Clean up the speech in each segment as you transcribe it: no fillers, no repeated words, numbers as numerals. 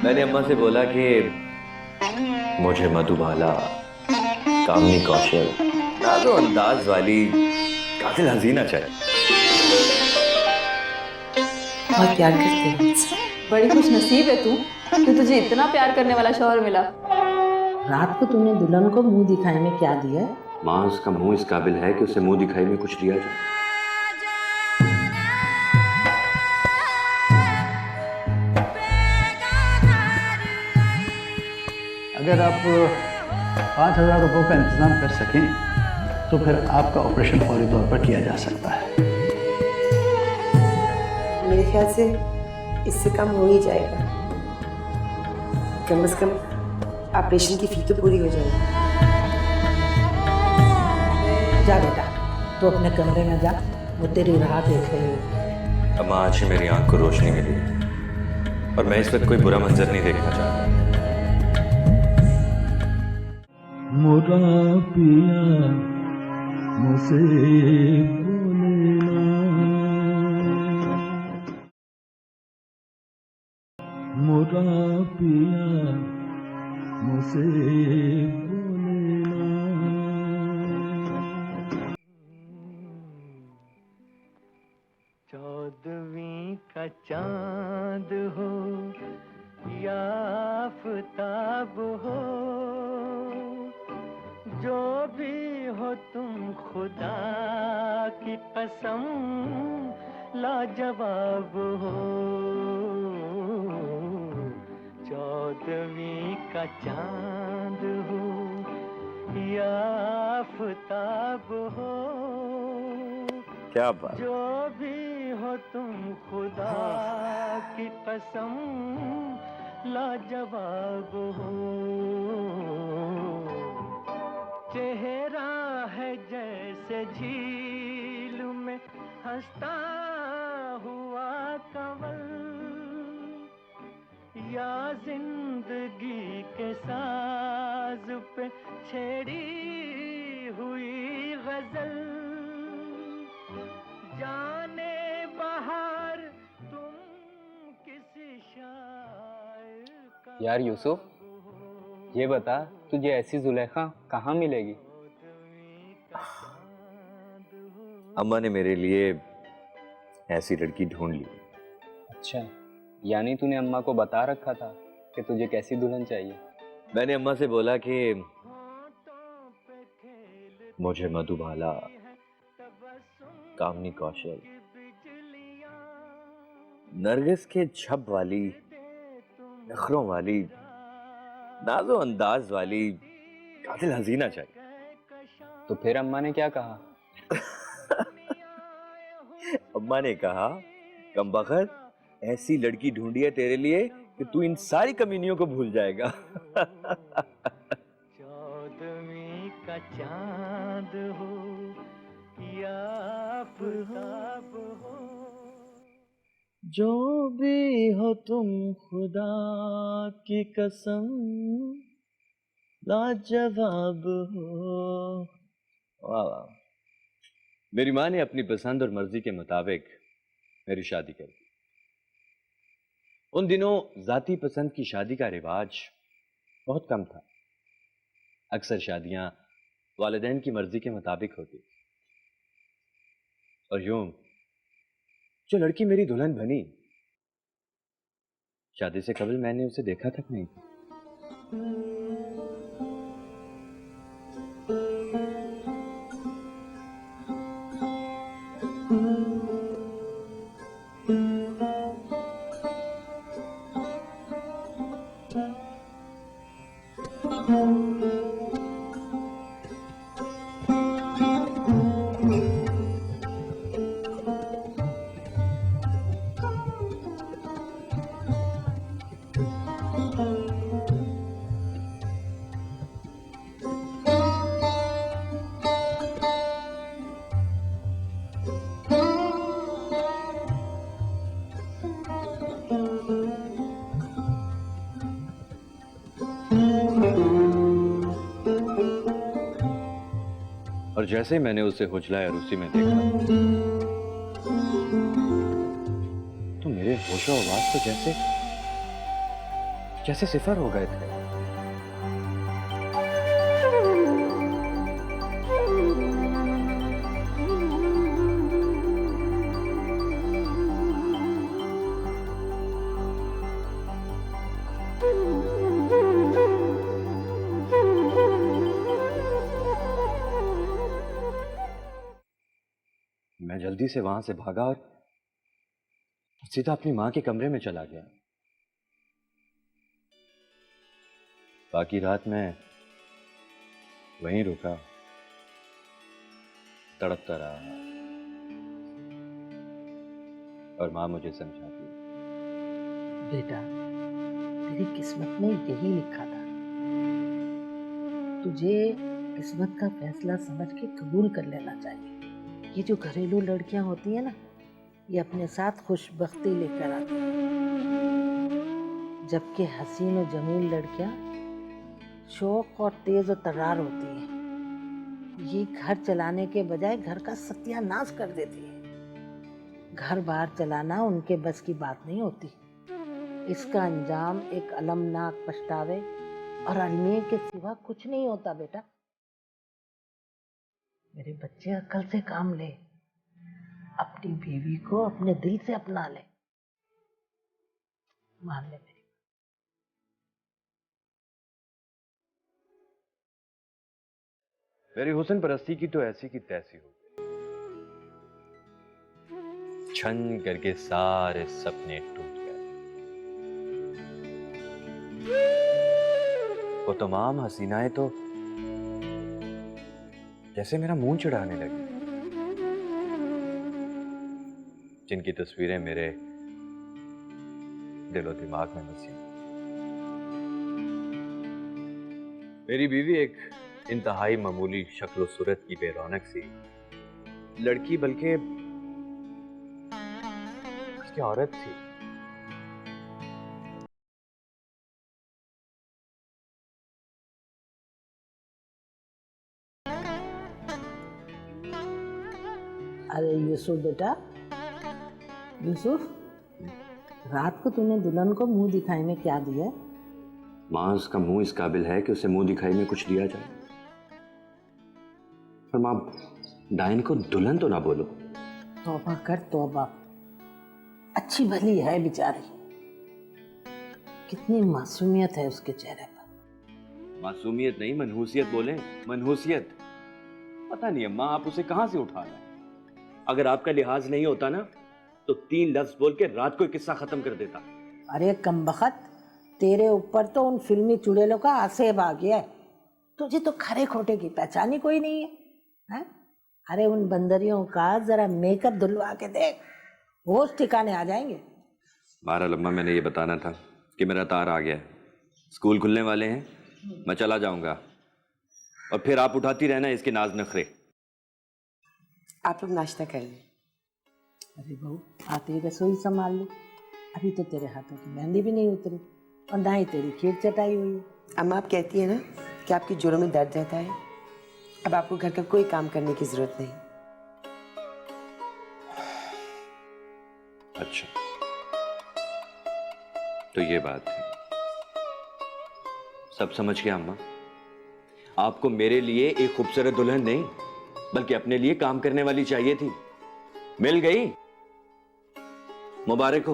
मैंने अम्मा से बोला कि मुझे मधुबाला, कामनी कौशल, नाजो अंदाज वाली कातिल हसीना चाहिए। बहुत प्यार करते हो मुझसे। बड़ी खुश नसीब है तू कि तुझे इतना प्यार करने वाला शौहर मिला। रात को तूने दुल्हन को मुंह दिखाने में क्या दिया? माँ, उसका मुंह इस काबिल है कि उसे मुंह दिखाई में कुछ दिया जाए। अगर आप 5,000 रुपये का इंतज़ाम कर सकें तो फिर आपका ऑपरेशन फौरी तौर पर किया जा सकता है। मेरे ख्याल से इससे कम हो ही जाएगा। कम से कम ऑपरेशन की फी तो पूरी हो जाएगी। जा बेटा, तो अपने कमरे में जा, वो तेरी राह देख रही है। अम्मा, आज ही मेरी आंख को रोशनी मिली और मैं इस वक्त कोई बुरा मंजर नहीं देखना चाहता। मोरा पिया मुझसे बोलेना, मोरा पिया मुझसे बोलेना। चौदहवीं का चांद हो या आफताब हो, जो भी हो तुम खुदा की कसम लाजवाब हो। चौदहवीं का चांद हो या आफताब हो, क्या बात। जो भी हो तुम खुदा की कसम लाजवाब हो। चेहरा है जैसे झील में हंसता हुआ कंवल, या जिंदगी के साज पे छेड़ी हुई गजल। जाने बहार तुम किसी शायर का। यार यूसुफ, ये बता तुझे ऐसी जुलेखा कहाँ मिलेगी? अम्मा ने मेरे लिए ऐसी लड़की ढूंढ ली। अच्छा, यानी तूने अम्मा को बता रखा था कि तुझे कैसी दुल्हन चाहिए? मैंने अम्मा से बोला कि मुझे मधुबाला, कामनी कौशल, नरगिस के छब वाली, नखरों वाली, नाजो अंदाज वाली कातिल हसीना चाहिए। तो फिर अम्मा ने क्या कहा? अम्मा ने कहा, कमबख्त, ऐसी लड़की ढूंढी है तेरे लिए कि तू इन सारी कमीनियों को भूल जाएगा। चौदहवीं का चांद हो या आफताब हो, जो भी हो तुम खुदा की कसम लाजवाब हो। वाह वाह। मेरी माँ ने अपनी पसंद और मर्जी के मुताबिक मेरी शादी कर दी। उन दिनों जाती पसंद की शादी का रिवाज बहुत कम था। अक्सर शादियां वालिदैन की मर्जी के मुताबिक होती। और यूं जो लड़की मेरी दुल्हन बनी, शादी से कबल मैंने उसे देखा तक नहीं था। और जैसे ही मैंने उसे हुजला अरूसी में देखा तो मेरे होशो आवाज तो जैसे जैसे सिफर हो गए थे। मैं जल्दी से वहां से भागा और सीधा अपनी मां के कमरे में चला गया। बाकी रात में वहीं रुका, तड़पता रहा और मां मुझे समझाती। बेटा, तेरी किस्मत में यही लिखा था। तुझे किस्मत का फैसला समझ के कबूल कर लेना चाहिए। ये जो घरेलू लड़कियां होती हैं ना, ये अपने साथ खुशबख्ती लेकर आती हैं, जबकि हसीन और जमील लड़कियां शौक और तेज और तर्रार होती हैं। ये घर चलाने के बजाय घर का सत्यानाश कर देती है। घर बार चलाना उनके बस की बात नहीं होती। इसका अंजाम एक अलमनाक पछतावे और अलमिए के सिवा कुछ नहीं होता। बेटा, मेरे बच्चे, अक्ल से काम ले, अपनी बीवी को अपने दिल से अपना ले, मान ले मेरी। मेरी हुस्न परस्ती की तो ऐसी की तैसी हो गई। छन करके सारे सपने टूट गए। वो तमाम हसीनाएं तो जैसे मेरा मुंह चिढ़ाने लगी, जिनकी तस्वीरें मेरे दिलो दिमाग में बसी। मेरी बीवी एक इंतहाई मामूली शक्ल सूरत की बेरौनक सी लड़की, बल्कि उसकी औरत थी। अरे यूसुफ बेटा, यूसुफ, रात को तूने दुल्हन को मुंह दिखाई में क्या दिया? माँ, उसका मुंह इस काबिल है कि उसे मुंह दिखाई में कुछ दिया जाए। पर माँ, डायन को दुल्हन तो ना बोलो। तौबा कर तौबा, अच्छी भली है बेचारी। कितनी मासूमियत है उसके चेहरे पर। मासूमियत नहीं, मनहूसियत बोले, मनहूसियत। पता नहीं अम्मा, आप उसे कहां से उठा लाए। अगर आपका लिहाज नहीं होता ना, तो 3 लफ्ज बोल के रात को किस्सा खत्म कर देता। अरे कमबख्त, तेरे ऊपर तो उन फिल्मी चुड़ैलों का आसेब आ गया है। तुझे तो खरे खोटे की पहचान ही कोई नहीं है? अरे उन बंदरियों का जरा मेकअप धुलवा के देख, होश ठिकाने आ जाएंगे। बहरहाल अम्मा, मैंने ये बताना था कि मेरा तार आ गया है, स्कूल खुलने वाले हैं, मैं चला जाऊंगा और फिर आप उठाती रहना इसके नाज नखरे। आप लोग नाश्ता कर लें। अरे बहू, आते ही रसोई संभाल ले। अभी तो तेरे हाथों की मेहंदी भी नहीं उतरी और ना ही तेरी खीर चटाई हुई है। अम्मा, आप कहती है ना कि आपकी जोड़ों में दर्द रहता है। अब आपको घर का कोई काम करने की जरूरत नहीं। अच्छा, तो ये बात है। सब समझ गया अम्मा। आपको मेरे लिए एक खूबसूरत दुल्हन नहीं, बल्कि अपने लिए काम करने वाली चाहिए थी। मिल गई, मुबारक हो।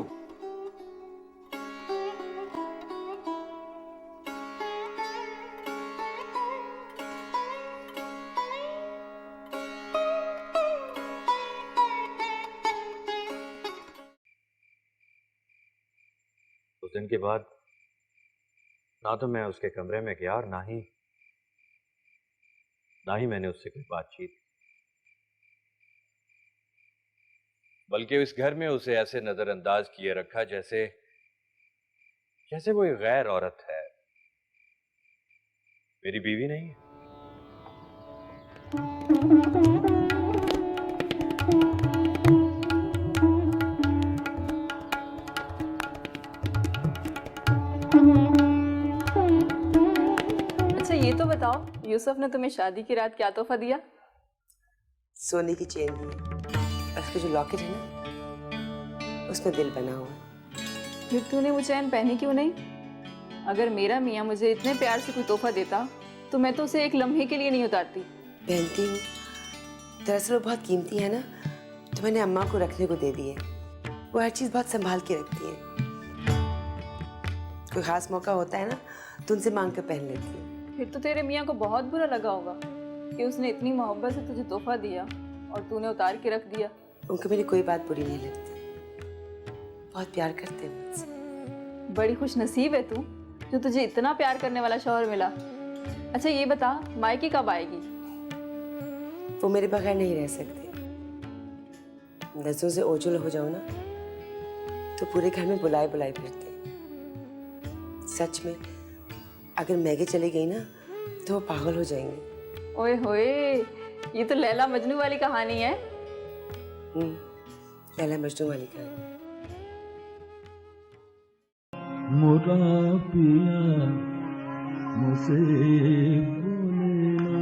उस दिन के बाद ना तो मैं उसके कमरे में गया और ना ही मैंने उससे कोई बातचीत, बल्कि इस घर में उसे ऐसे नजरअंदाज किए रखा जैसे वो एक गैर औरत है, मेरी बीवी नहीं है। अच्छा ये तो बताओ, यूसुफ ने तुम्हें शादी की रात क्या तोहफा दिया? सोने की चेन दी और उसका जो लॉकेट है ना, उसमें दिल बना हुआ। फिर तूने वो चैन पहनी क्यों नहीं? अगर मेरा मियाँ मुझे इतने प्यार से कोई तोहफा देता तो मैं तो उसे एक लम्हे के लिए नहीं उतारती। पहनती हूँ, दरअसल वो बहुत कीमती है ना, तो मैंने अम्मा को रखने को दे दी है। वो हर चीज़ बहुत संभाल के रखती है। कोई खास मौका होता है ना तो उनसे मांग कर पहन लेती है। फिर तो तेरे मियाँ को बहुत बुरा लगा होगा कि उसने इतनी मोहब्बत से तुझे तोहफा दिया और तूने उतार के रख दिया। उनको मेरी कोई बात बुरी नहीं लगती, बहुत प्यार करते हैं मुझसे। बड़ी खुश नसीब है तू जो तुझे इतना प्यार करने वाला शौहर मिला। अच्छा ये बता, मायके कब आएगी? वो मेरे बगैर नहीं रह सकते। नजरों से ओझल हो जाओ ना तो पूरे घर में बुलाए बुलाए फिरते। सच में अगर मैगी चली गई ना तो वो पागल हो जाएंगे। ओए होए, ये तो लैला मजनू वाली कहानी है। लैला मजनू वाली कहानी। मोरा पिया मुझसे बोले ना,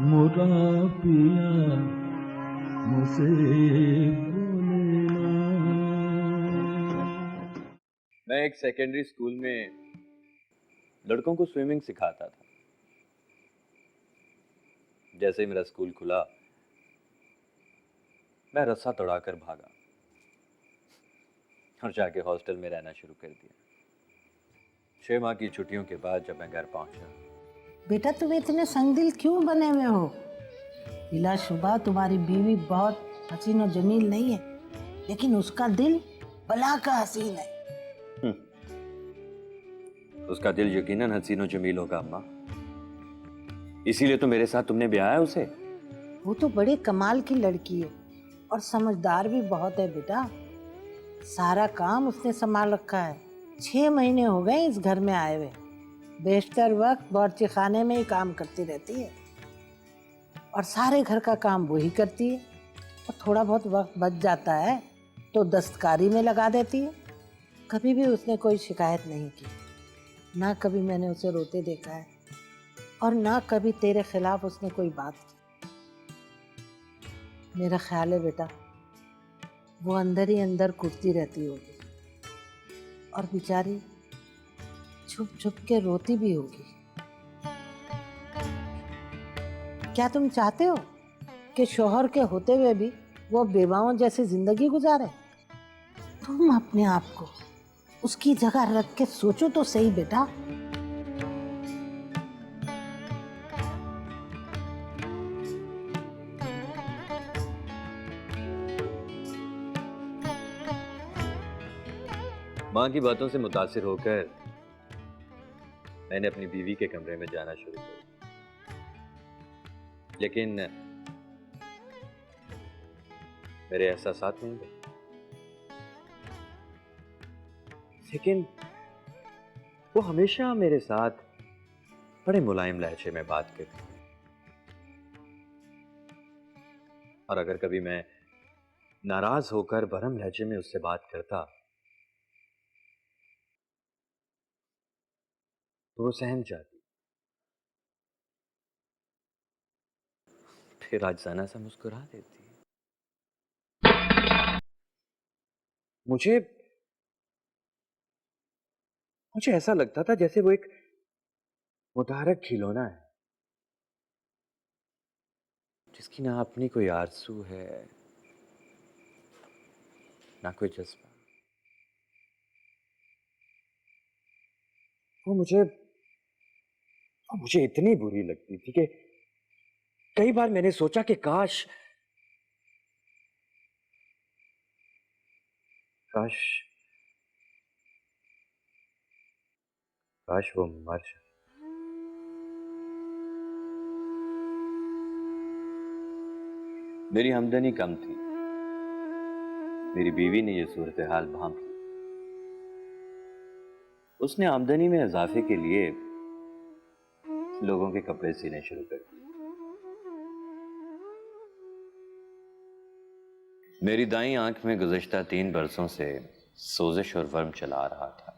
मोरा पिया मुझसे बोले ना। मैं एक सेकेंडरी स्कूल में लड़कों को स्विमिंग सिखाता था। जैसे ही मेरा स्कूल खुला मैं रस्सा तोड़ाकर भागा और जाके हॉस्टल में रहना शुरू कर दिया। 6 माह की छुट्टियों के बाद जब मैं घर पहुंचा। बेटा तुम इतने संगदिल क्यों बने हुए हो? बिलाशुबा तुम्हारी बीवी बहुत हसीन और जमील नहीं है, लेकिन उसका दिल बला का हसीन है। उसका दिल यकीनन हसीन और जमील होगा अम्मा, इसीलिए तो मेरे साथ तुमने ब्याह है उसे। वो तो बड़े कमाल की लड़की है और समझदार भी बहुत है बेटा। सारा काम उसने संभाल रखा है। 6 महीने हो गए इस घर में आए हुए। बेशतर वक्त बावर्ची खाने में ही काम करती रहती है और सारे घर का काम वही करती है, और थोड़ा बहुत वक्त बच जाता है तो दस्तकारी में लगा देती है। कभी भी उसने कोई शिकायत नहीं की, ना कभी मैंने उसे रोते देखा है और ना कभी तेरे खिलाफ उसने कोई बात की। मेरा ख्याल है बेटा वो अंदर ही अंदर कुटती रहती होगी और बेचारी छुप छुप के रोती भी होगी। क्या तुम चाहते हो कि शौहर के होते हुए भी वो बेवाओं जैसी जिंदगी गुजारे? तुम अपने आप को उसकी जगह रख के सोचो तो सही बेटा। माँ की बातों से मुतासिर होकर मैंने अपनी बीवी के कमरे में जाना शुरू कर दिया, लेकिन मेरे एहसासात नहीं गए। लेकिन वो हमेशा मेरे साथ बड़े मुलायम लहजे में बात करती, और अगर कभी मैं नाराज होकर भरम लहजे में उससे बात करता तो वो सहम जाती, फिर राजाना सा मुस्कुरा देती। मुझे मुझे ऐसा लगता था जैसे वो एक मुतारक खिलौना है जिसकी ना अपनी कोई आरज़ू है ना कोई जज्बा। वो मुझे इतनी बुरी लगती थी कि कई बार मैंने सोचा कि काश काश काश वो मर जाए। मेरी आमदनी कम थी। मेरी बीवी ने यह सूरत हाल भांप ली। उसने आमदनी में इजाफे के लिए लोगों के कपड़े सीने शुरू कर दिए। मेरी दाईं आंख में गुज़श्ता 3 बरसों से सोजिश और वर्म चला रहा था।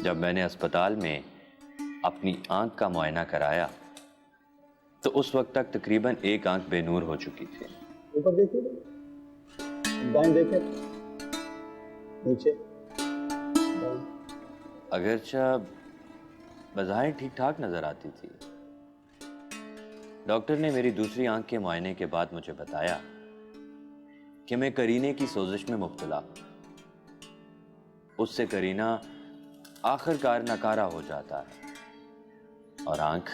जब मैंने अस्पताल में अपनी आंख का मुआयना कराया तो उस वक्त तक तकरीबन एक आंख बेनूर हो चुकी थी। ऊपर देखिए, दाएं देखें, नीचे, अगरचा बज़ाहिर ठीक ठाक नजर आती थी। डॉक्टर ने मेरी दूसरी आंख के मुआयने के बाद मुझे बताया कि मैं करीने की सोजिश में मुब्तला हूं। उससे करीना आखिरकार नकारा हो जाता है और आंख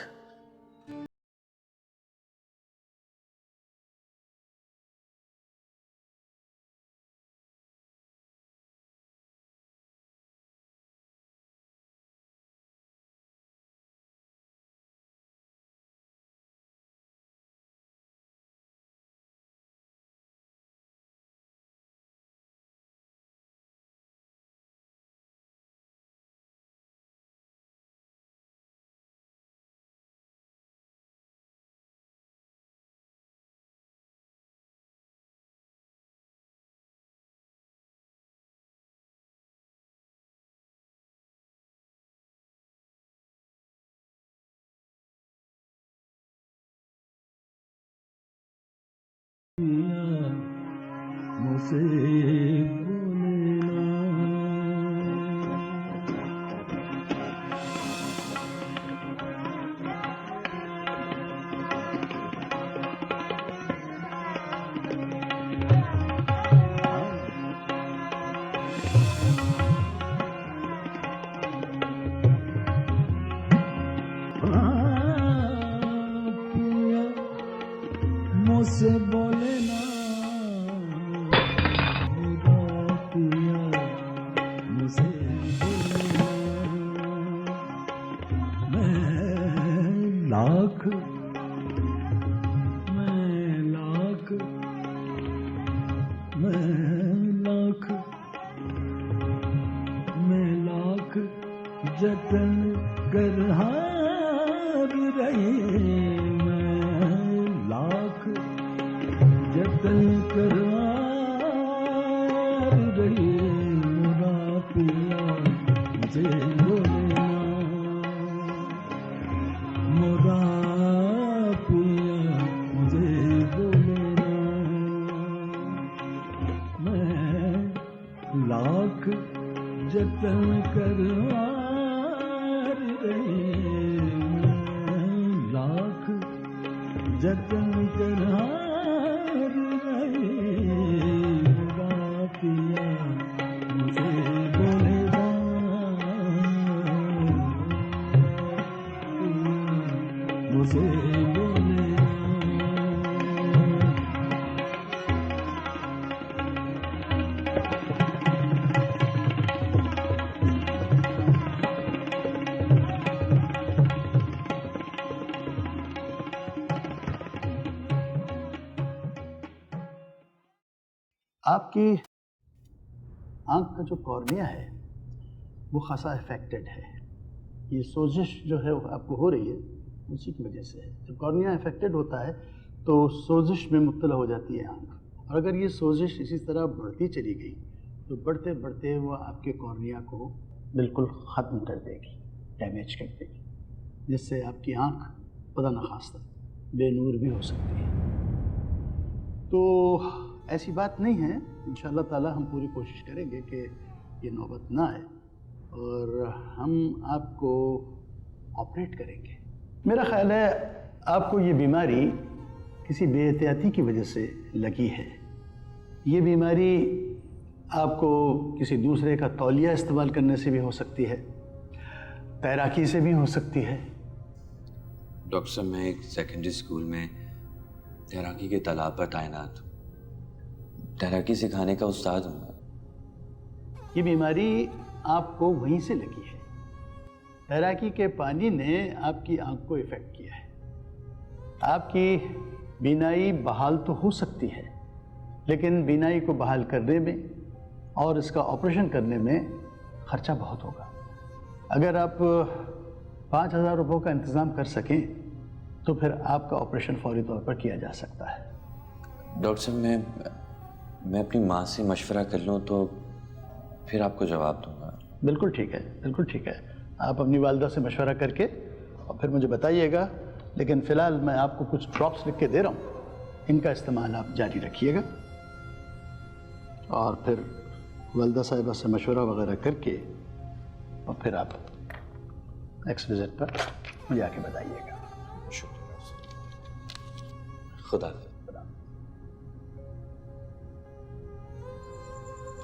मुझसे मुझसे बोले ना, पिया मुझसे बोले ना, मैं लाख जतन कर हार रही, मैं लाख जतन कर हार रही, मेरा पिया मुझे बोले ना, मेरा पिया मुझे बोले ना, मैं लाख जतन कर हार रही, लाख जतन कर हार रही, मेरा पिया मुझे बोले ना, मुझे बोले ना। आपकी आंख का जो कॉर्निया है वो खासा अफेक्टेड है। ये सोजिश जो है वो आपको हो रही है उसी की वजह से है। जब कॉर्निया अफेक्टेड होता है तो सोजिश में मुब्तला हो जाती है आंख, और अगर ये सोजिश इसी तरह बढ़ती चली गई तो बढ़ते बढ़ते वो आपके कॉर्निया को बिल्कुल ख़त्म कर देगी, डैमेज कर देगी, जिससे आपकी आंख खुदा न खास्ता बेनूर भी हो सकती है। तो ऐसी बात नहीं है, इंशाअल्लाह ताला हम पूरी कोशिश करेंगे कि ये नौबत ना आए और हम आपको ऑपरेट करेंगे। मेरा ख्याल है आपको ये बीमारी किसी बेएहतियाती की वजह से लगी है। ये बीमारी आपको किसी दूसरे का तौलिया इस्तेमाल करने से भी हो सकती है, तैराकी से भी हो सकती है। डॉक्टर साहब, मैं एक सेकेंडरी स्कूल में तैराकी के तालाब पर तैनात हूँ, तैराकी सिखाने का उस्ताद हूँ। ये बीमारी आपको वहीं से लगी है। तैराकी के पानी ने आपकी आंख को इफेक्ट किया है। आपकी बीनाई बहाल तो हो सकती है, लेकिन बीनाई को बहाल करने में और इसका ऑपरेशन करने में खर्चा बहुत होगा। अगर आप 5,000 रुपये का इंतज़ाम कर सकें तो फिर आपका ऑपरेशन फौरी तौर पर किया जा सकता है। डॉक्टर साहब, मैं अपनी माँ से मशवरा कर लूँ तो फिर आपको जवाब दूंगा। बिल्कुल ठीक है, बिल्कुल ठीक है। आप अपनी वालदा से मशवरा करके और फिर मुझे बताइएगा। लेकिन फ़िलहाल मैं आपको कुछ ड्रॉप्स लिख के दे रहा हूँ, इनका इस्तेमाल आप जारी रखिएगा और फिर वालदा साहिबा से मशवरा वगैरह करके और फिर आप नेक्स्ट विज़िट पर मुझे आके बताइएगा। खुदा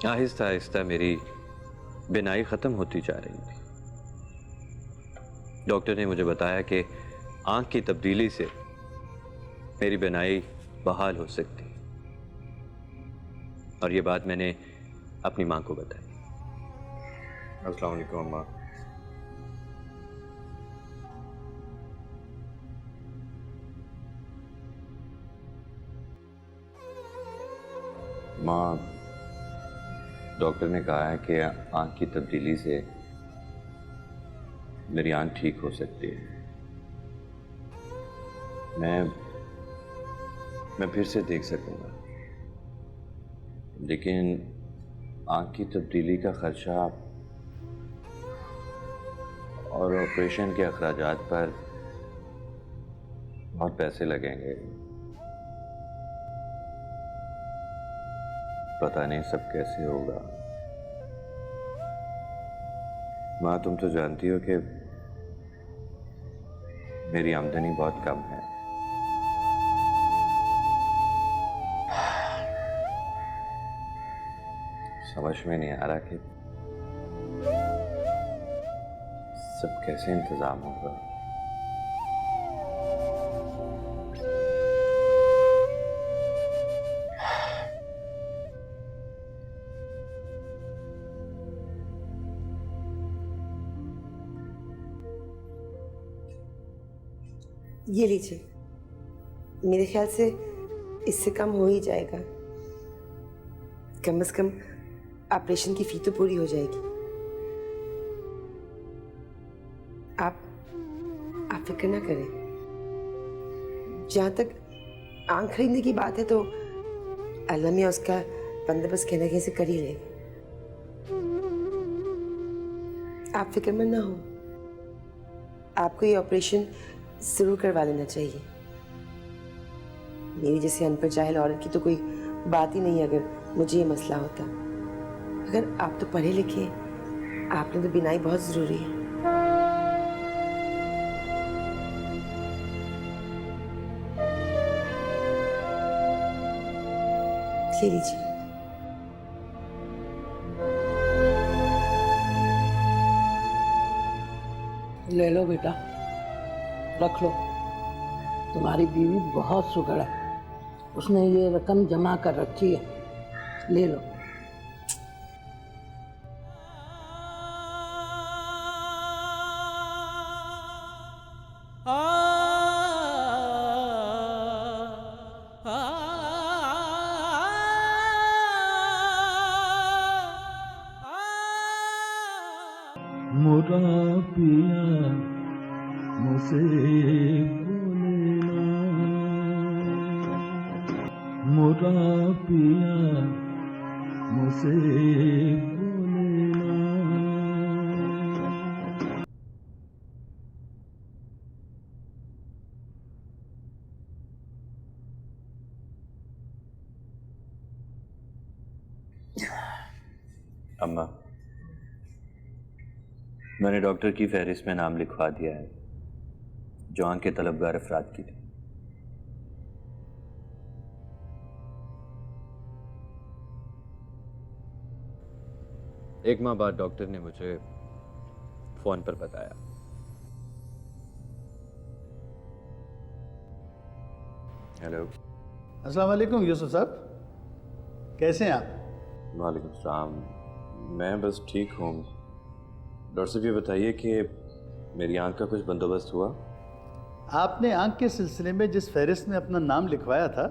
आहिस्ता आहिस्ता मेरी बीनाई ख़त्म होती जा रही थी। डॉक्टर ने मुझे बताया कि आँख की तब्दीली से मेरी बीनाई बहाल हो सकती, और ये बात मैंने अपनी माँ को बताई। अस्सलाम वालेकुम अम्मा। माँ, डॉक्टर ने कहा है कि आँख की तब्दीली से मेरी आँख ठीक हो सकती है। मैं फिर से देख सकूंगा, लेकिन आँख की तब्दीली का खर्चा और ऑपरेशन के अखराजात पर बहुत पैसे लगेंगे। पता नहीं सब कैसे होगा। माँ, तुम तो जानती हो कि मेरी आमदनी बहुत कम है। समझ में नहीं आ रहा कि सब कैसे इंतजाम होगा। ये लीजिए, मेरे ख्याल से इससे कम हो ही जाएगा। कम से कम ऑपरेशन की फी तो पूरी हो जाएगी। आप फिक्र ना करें। जहाँ तक आंख खरीदने की बात है तो अल्लाह मियाँ उसका बंदोबस्त कहीं ना कहीं से कर ही लेगा। आप फिक्रमंद ना हो। आपको ये ऑपरेशन जरूर करवा लेना चाहिए। मेरी जैसे अनपढ़ जाहिल औरत की तो कोई बात ही नहीं है अगर मुझे ये मसला होता। अगर आप तो पढ़े लिखे, आपने तो बिनाई बहुत जरूरी है। ले लीजिए। ले लो बेटा, रख लो। तुम्हारी बीवी बहुत सुगड़ है, उसने ये रकम जमा कर रखी है, ले लो। मोरा पिया मुझसे बोलेना, मोरा पिया मुझसे बोलेना। अम्मा, मैंने डॉक्टर की फहरिस्त में नाम लिखवा दिया है जो आंख के तलबगार अफराद की थी। एक माह बाद डॉक्टर ने मुझे फोन पर बताया। हेलो। अस्सलाम वालेकुम यूसुफ साहब, कैसे हैं आप? वालेकुम सलाम। मैं बस ठीक हूँ। डॉक्टर साहब, ये बताइए कि मेरी आंख का कुछ बंदोबस्त हुआ? आपने आंख के सिलसिले में जिस फहरिस्त में अपना नाम लिखवाया था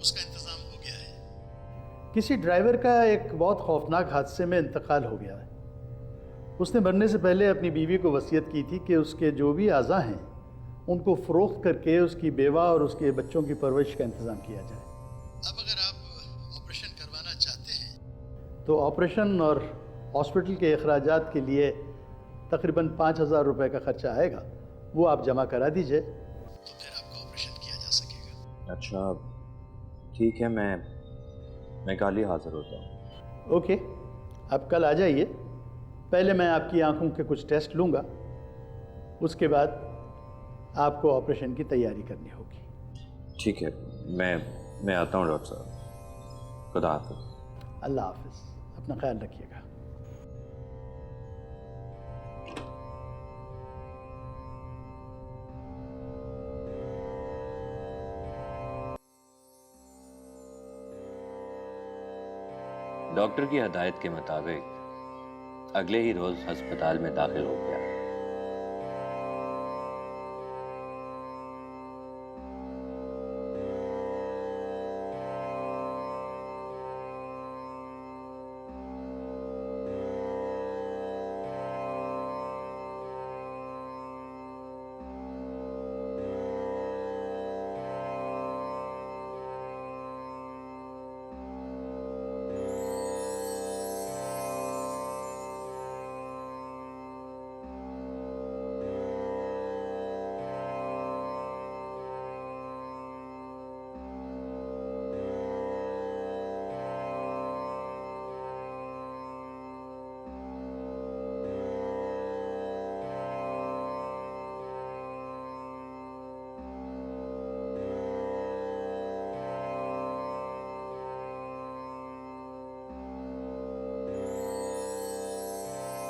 उसका इंतज़ाम हो गया है। किसी ड्राइवर का एक बहुत खौफनाक हादसे में इंतकाल हो गया है। उसने मरने से पहले अपनी बीवी को वसीयत की थी कि उसके जो भी आज़ा हैं उनको फ़रोख्त करके उसकी बेवा और उसके बच्चों की परवरिश का इंतज़ाम किया जाए। अब अगर आप ऑपरेशन करवाना चाहते हैं तो ऑपरेशन और हॉस्पिटल के अखराजात के लिए तकरीबन 5,000 रुपये का खर्चा आएगा, वो आप जमा करा दीजिए तो फिर आपका ऑपरेशन किया जा सकेगा। अच्छा ठीक है, मैं कल ही हाजिर होता हूँ। ओके, आप कल आ जाइए। पहले मैं आपकी आंखों के कुछ टेस्ट लूँगा, उसके बाद आपको ऑपरेशन की तैयारी करनी होगी। ठीक है, मैं आता हूँ डॉक्टर साहब। खुदा हाफिज़। अल्लाह हाफिज़, अपना ख्याल रखिएगा। डॉक्टर की हदायत के मुताबिक अगले ही रोज अस्पताल में दाखिल हो गया।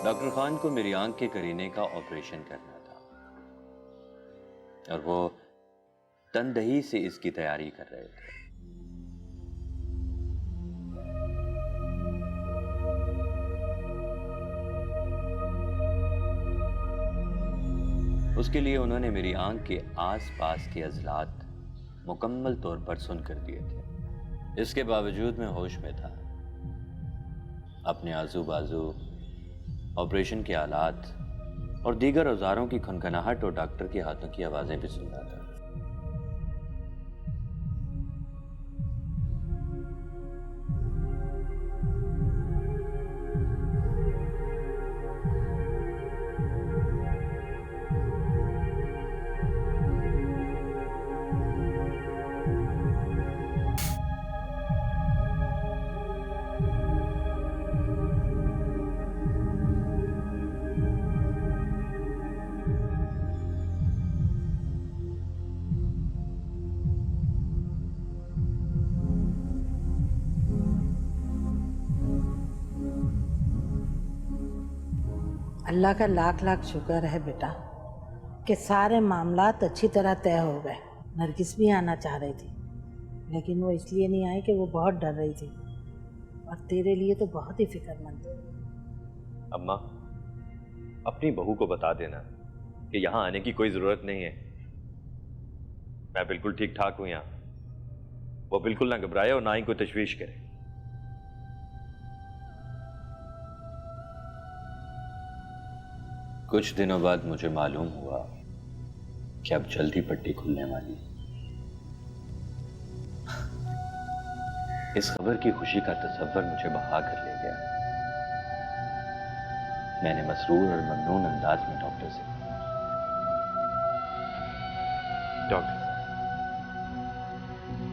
डॉक्टर खान को मेरी आंख के करीने का ऑपरेशन करना था और वो तनदही से इसकी तैयारी कर रहे थे। उसके लिए उन्होंने मेरी आंख के आसपास के अज़लात मुकम्मल तौर पर सुन कर दिए थे। इसके बावजूद मैं होश में था। अपने आजू बाजू ऑपरेशन के आलात और दीगर औजारों की खनखनाहट और डॉक्टर के हाथों की आवाजें भी सुन रहा था। अल्लाह का लाख लाख शुक्र है बेटा कि सारे मामलात अच्छी तरह तय हो गए। नरगिस भी आना चाह रही थी, लेकिन वो इसलिए नहीं आई कि वो बहुत डर रही थी और तेरे लिए तो बहुत ही फिक्रमंद थी। अम्मा, अपनी बहू को बता देना कि यहाँ आने की कोई जरूरत नहीं है। मैं बिल्कुल ठीक ठाक हूं यहाँ। वो बिल्कुल ना घबराए और ना ही कोई तशवीश करे। कुछ दिनों बाद मुझे मालूम हुआ कि अब जल्दी पट्टी खुलने वाली। इस खबर की खुशी का तसव्वुर मुझे बहा कर ले गया। मैंने मसरूर और ममनून अंदाज में डॉक्टर से कहा, डॉक्टर साहब,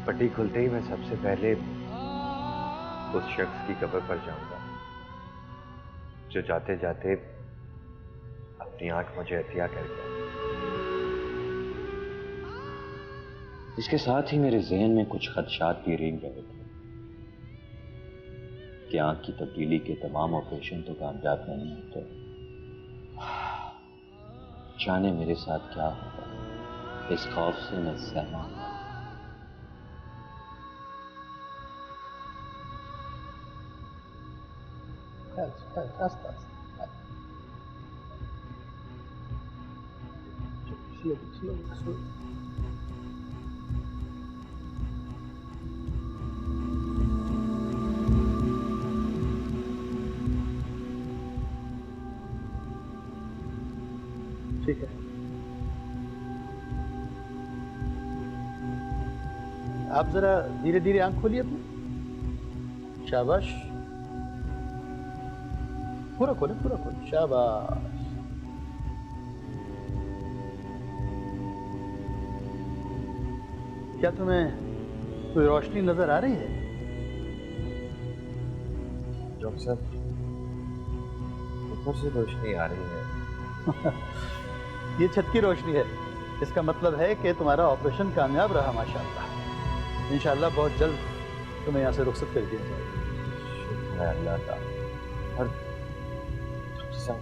पट्टी खुलते ही मैं सबसे पहले उस शख्स की कब्र पर जाऊंगा जो जाते जाते अपनी आंख मुझे अतिया कर गया। इसके साथ ही मेरे जहन में कुछ खदशात भी रेंग रहे थे कि आंख की तब्दीली के तमाम ऑपरेशन तो कामयाब नहीं होते। जाने मेरे साथ क्या होगा, इस खौफ से मैं सहमा हूं। ठीक है, आप जरा धीरे धीरे आंख खोलिए अपनी। शाबाश। पूरा खोले शाबाश। क्या तुम्हें कोई रोशनी नजर आ रही है? डॉक्टर साहब, ऊपर से रोशनी आ रही है। ये छत की रोशनी है। इसका मतलब है कि तुम्हारा ऑपरेशन कामयाब रहा माशाल्लाह। इंशाल्लाह बहुत जल्द तुम्हें यहाँ से रुखसत कर दिया जाएगा। शुक्र है अल्लाह का। और डॉक्टर साहब,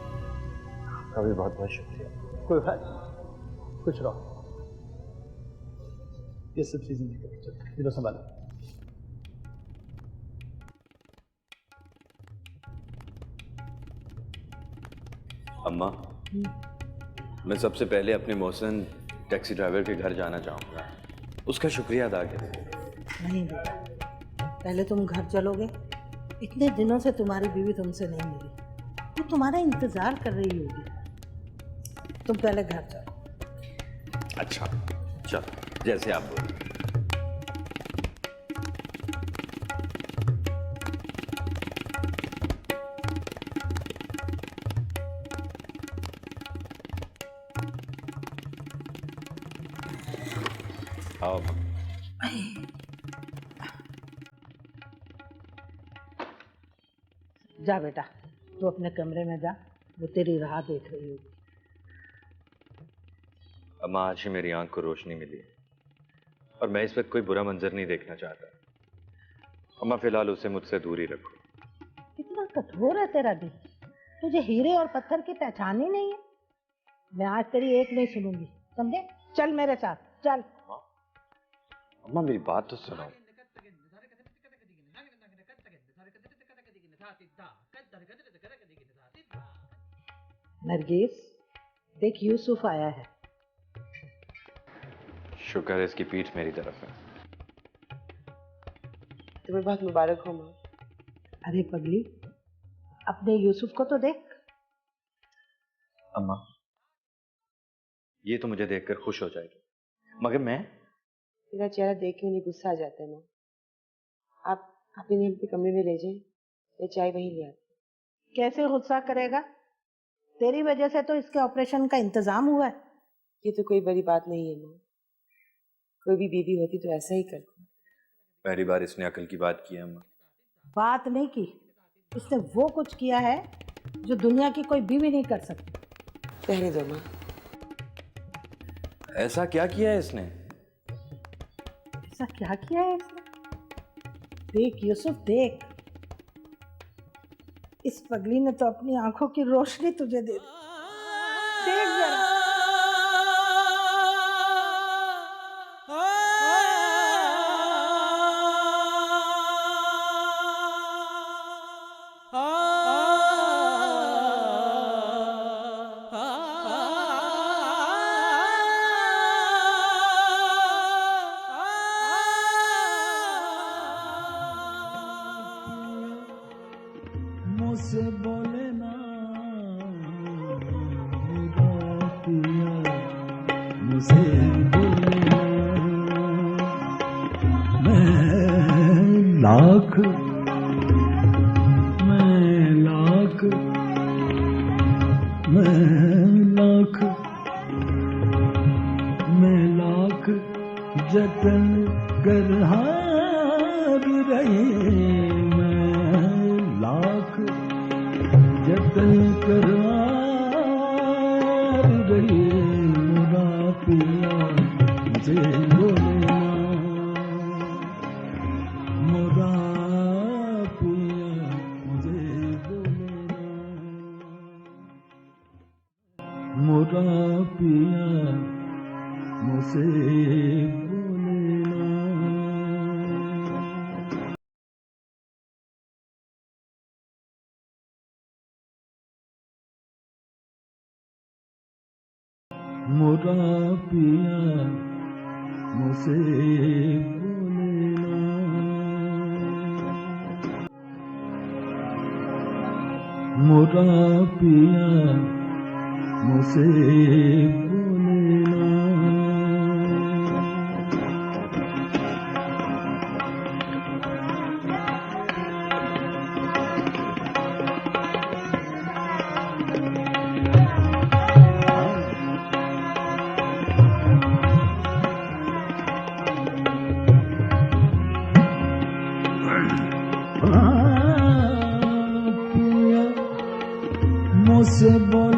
आपका भी बहुत बहुत शुक्रिया। कोई बात नहीं, खुश रहो। ये सब चीजें नहीं करो, चलो इधर संभालो। अम्मा, मैं सबसे पहले अपने मोहसिन टैक्सी ड्राइवर के घर जाना चाहूँगा, उसका शुक्रिया अदा करें। नहीं बेटा, पहले तुम घर चलोगे। इतने दिनों से तुम्हारी बीवी तुमसे नहीं मिली, वो तुम्हारा इंतजार कर रही होगी। तुम पहले घर चलो। अच्छा चलो, जैसे आप बोले। आओ। जा बेटा, तू अपने कमरे में जा, वो तेरी राह देख रही होगी। अम्मा, आज ही मेरी आंख को रोशनी मिली है और मैं इस वक्त कोई बुरा मंजर नहीं देखना चाहता। अम्मा, फिलहाल उसे मुझसे दूर ही रखो। कितना कठोर है तेरा दिल, तुझे हीरे और पत्थर की पहचान ही नहीं है। मैं आज तेरी एक नहीं सुनूंगी, समझे? चल मेरे साथ, चल। अम्मा, मेरी बात तो सुनो। नरगिस, देख यूसुफ आया है। शुक्र है इसकी पीठ मेरी तरफ है। तुम्हें बहुत मुबारक हो माँ। अरे पगली, अपने यूसुफ को तो देख। अम्मा, ये तो मुझे देखकर खुश हो जाएगी, मगर मैं? मेरा चेहरा देख के उन्हें गुस्सा आ जाता है माँ। आप इन्हें अपने कमरे में ले जाएं, मैं चाय वहीं ले आती। कैसे गुस्सा करेगा? तेरी वजह से तो इसके ऑपरेशन का इंतजाम हुआ है। ये तो कोई बड़ी बात नहीं है माँ, कोई भी बीवी होती तो ऐसा ही करती। पहली बार इसने अकल की बात की है अम्मा। बात नहीं की, इसने वो कुछ किया है जो दुनिया की कोई बीवी नहीं कर सकती। रहने दो माँ। ऐसा क्या किया है इसने? ऐसा क्या किया है इसने? देख यूसुफ, देख, इस पगली ने तो अपनी आंखों की रोशनी तुझे दे दी। देख जरा। मुझसे बोले ना मेरा पिया, मुझसे बोले ना। मैं लाख जतन कर हार रहे, मैं लाख जतन कर हार रहे, मेरा पिया मुझे बोले ना, मेरा पिया मुझे बोले ना, मेरा पिया मुझे बोले ना। मोरा पिया मुझसे बोले ना, मोरा पिया मुझसे बोले ना। पिया मुझसे बोले